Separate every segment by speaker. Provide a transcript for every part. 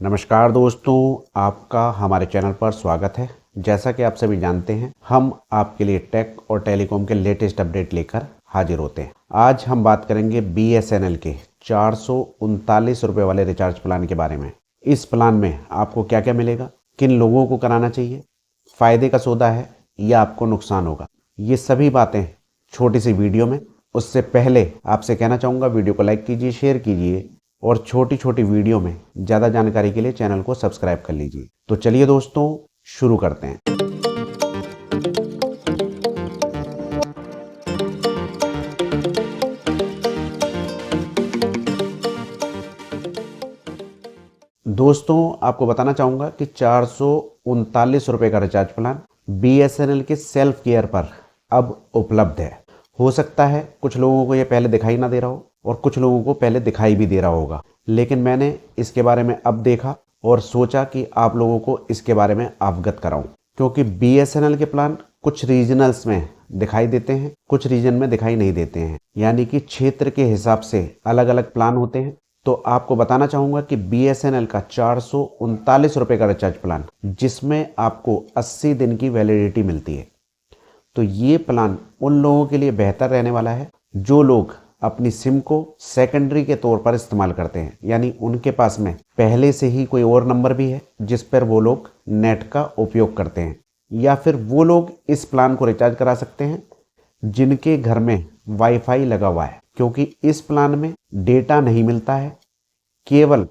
Speaker 1: नमस्कार दोस्तों, आपका हमारे चैनल पर स्वागत है। जैसा कि आप सभी जानते हैं, हम आपके लिए टेक और टेलीकॉम के लेटेस्ट अपडेट लेकर हाजिर होते हैं। आज हम बात करेंगे BSNL के 439 रुपये वाले रिचार्ज प्लान के बारे में। इस प्लान में आपको क्या क्या मिलेगा, किन लोगों को कराना चाहिए, फ़ायदे का सौदा है या आपको नुकसान होगा, ये सभी बातें छोटी सी वीडियो में। उससे पहले आपसे कहना चाहूँगा, वीडियो को लाइक कीजिए, शेयर कीजिए और छोटी छोटी वीडियो में ज़्यादा जानकारी के लिए चैनल को सब्सक्राइब कर लीजिए। तो चलिए दोस्तों, शुरू करते हैं। दोस्तों, आपको बताना चाहूँगा कि 439 रुपये का रिचार्ज प्लान BSNL के सेल्फ केयर पर अब उपलब्ध है। हो सकता है कुछ लोगों को ये पहले दिखाई ना दे रहा हो और कुछ लोगों को पहले दिखाई भी दे रहा होगा, लेकिन मैंने इसके बारे में अब देखा और सोचा कि आप लोगों को इसके बारे में अवगत कराऊं, क्योंकि BSNL के प्लान कुछ रीजनल्स में दिखाई देते हैं, कुछ रीजन में दिखाई नहीं देते हैं, यानी कि क्षेत्र के हिसाब से अलग अलग प्लान होते हैं। तो आपको बताना चाहूँगा कि BSNL का 439 रुपये का रिचार्ज प्लान, जिसमें आपको 80 दिन की वैलिडिटी मिलती है, तो ये प्लान उन लोगों के लिए बेहतर रहने वाला है जो लोग अपनी सिम को सेकेंडरी के तौर पर इस्तेमाल करते हैं, यानी उनके पास में पहले से ही कोई और नंबर भी है जिस पर वो लोग नेट का उपयोग करते हैं, या फिर वो लोग इस प्लान को रिचार्ज करा सकते हैं जिनके घर में वाईफाई लगा हुआ है, क्योंकि इस प्लान में डेटा नहीं मिलता है, केवल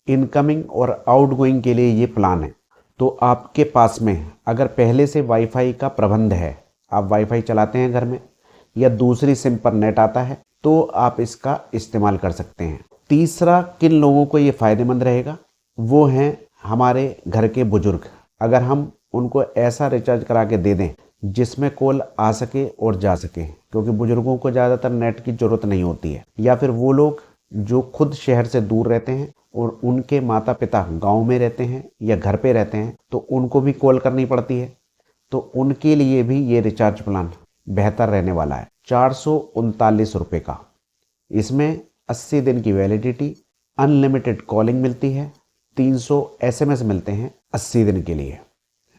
Speaker 1: इनकमिंग और आउटगोइंग के लिए ये प्लान है। तो आपके पास में अगर पहले से वाईफाई का प्रबंध है, आप वाईफाई चलाते हैं घर में, या दूसरी सिम पर नेट आता है, तो आप इसका इस्तेमाल कर सकते हैं। तीसरा, किन लोगों को ये फ़ायदेमंद रहेगा, वो हैं हमारे घर के बुजुर्ग। अगर हम उनको ऐसा रिचार्ज करा के दे दें जिसमें कॉल आ सके और जा सके, क्योंकि बुजुर्गों को ज़्यादातर नेट की ज़रूरत नहीं होती है, या फिर वो लोग जो खुद शहर से दूर रहते हैं और उनके माता पिता गाँव में रहते हैं या घर पे रहते हैं, तो उनको भी कॉल करनी पड़ती है, तो उनके लिए भी ये रिचार्ज प्लान बेहतर रहने वाला है। 439 रुपये का, इसमें 80 दिन की वैलिडिटी, अनलिमिटेड कॉलिंग मिलती है, 300 SMS मिलते हैं 80 दिन के लिए।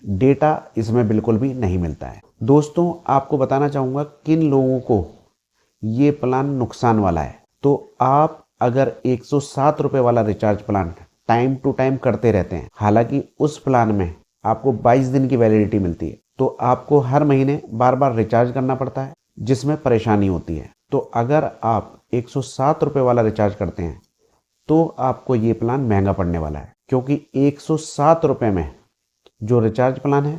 Speaker 1: डेटा इसमें बिल्कुल भी नहीं मिलता है। दोस्तों, आपको बताना चाहूँगा किन लोगों को ये प्लान नुकसान वाला है। तो आप अगर 107 रुपये वाला recharge plan time to time करते रहते हैं, हालांकि उस प्लान में आपको 22 दिन की वैलिडिटी मिलती है, तो आपको हर महीने बार बार रिचार्ज करना पड़ता है, जिसमें परेशानी होती है। तो अगर आप 107 रुपये वाला रिचार्ज करते हैं तो आपको ये प्लान महंगा पड़ने वाला है, क्योंकि 107 रुपये में जो रिचार्ज प्लान है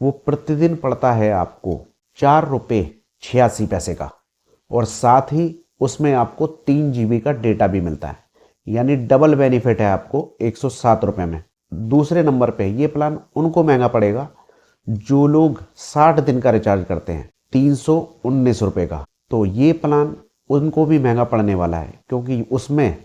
Speaker 1: वो प्रतिदिन पड़ता है आपको 4 रुपये 86 पैसे का, और साथ ही उसमें आपको 3 GB का डेटा भी मिलता है, यानी डबल बेनिफिट है आपको 107 रुपये में। दूसरे नंबर पे ये प्लान उनको महंगा पड़ेगा जो लोग 60 दिन का रिचार्ज करते हैं, 319 रुपये का। तो ये प्लान उनको भी महंगा पड़ने वाला है, क्योंकि उसमें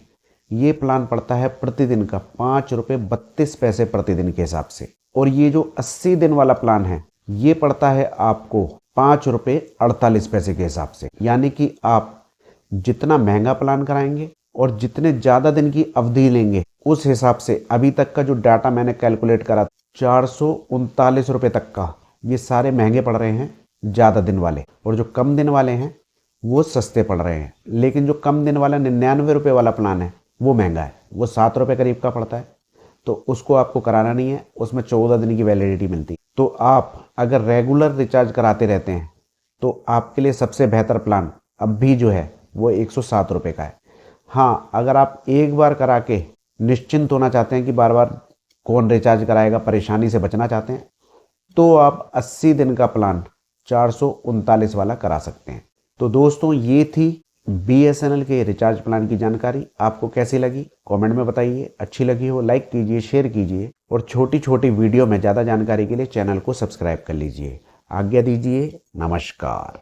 Speaker 1: ये प्लान पड़ता है प्रतिदिन का 5 रुपये 32 पैसे प्रतिदिन के हिसाब से। और ये जो 80 दिन वाला प्लान है, ये पड़ता है आपको 5 रुपये 48 पैसे के हिसाब से। यानी कि आप जितना महंगा प्लान कराएंगे और जितने ज़्यादा दिन की अवधि लेंगे, उस हिसाब से अभी तक का जो डाटा मैंने कैलकुलेट करा, 439 रुपये तक का, ये सारे महंगे पड़ रहे हैं ज़्यादा दिन वाले, और जो कम दिन वाले हैं वो सस्ते पड़ रहे हैं। लेकिन जो कम दिन वाला 99 रुपये वाला प्लान है वो महंगा है, वो 7 रुपये करीब का पड़ता है, तो उसको आपको कराना नहीं है, उसमें 14 दिन की वैलिडिटी मिलती है। तो आप अगर रेगुलर रिचार्ज कराते रहते हैं तो आपके लिए सबसे बेहतर प्लान अब भी जो है वो 107 रुपये का है। हाँ, अगर आप एक बार करा के निश्चिंत होना चाहते हैं कि बार बार कौन रिचार्ज कराएगा, परेशानी से बचना चाहते हैं, तो आप 80 दिन का प्लान 439 वाला करा सकते हैं। तो दोस्तों, ये थी BSNL के रिचार्ज प्लान की जानकारी। आपको कैसी लगी कमेंट में बताइए। अच्छी लगी हो लाइक कीजिए, शेयर कीजिए, और छोटी छोटी वीडियो में ज़्यादा जानकारी के लिए चैनल को सब्सक्राइब कर लीजिए। आज्ञा दीजिए, नमस्कार।